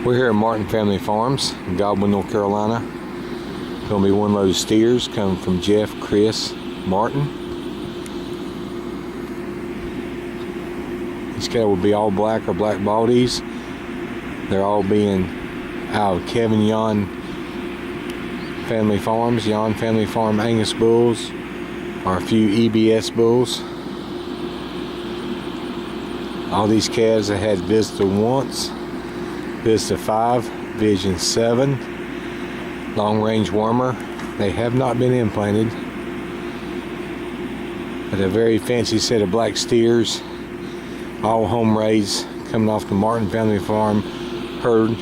We're here at Martin Family Farms in Godwin, North Carolina. Going to be one of those steers coming from Jeff Chris Martin. These cattle will be all black or black baldies. They're all being out of Kevin Yon Family Farms, Yon Family Farm Angus bulls, or a few EBS bulls. All these calves have had Vista once, Vista 5, Vision 7, long range warmer. They have not been implanted. But a very fancy set of black steers, all home raised, coming off the Martin Family Farm herd.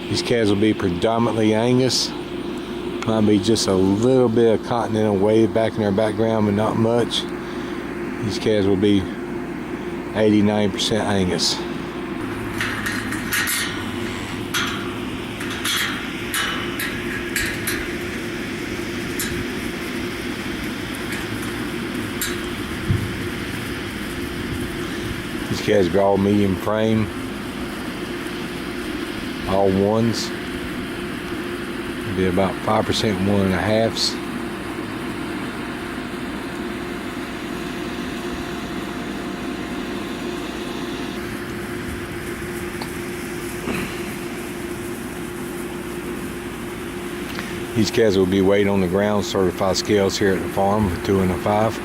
These calves will be predominantly Angus. Might be just a little bit of Continental wave back in their background, but not much. These calves will be 89% Angus. These calves are all medium frame, all ones. It'll be about 5% 1.5s. These calves will be weighed on the ground, certified scales here at the farm, a 2 and a 5.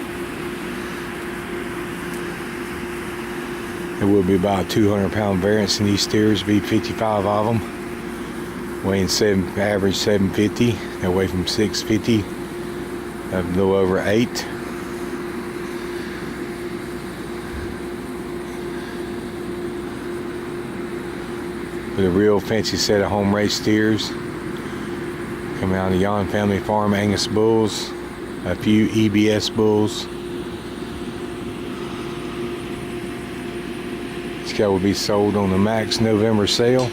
There will be about a 200-pound variance in these steers, be 55 of them, weighing average 750. They weigh from 650 up a little over 8. With a real fancy set of home raised steers. Coming out of the Yon Family Farm Angus bulls, a few EBS bulls. This cow will be sold on the Max November sale.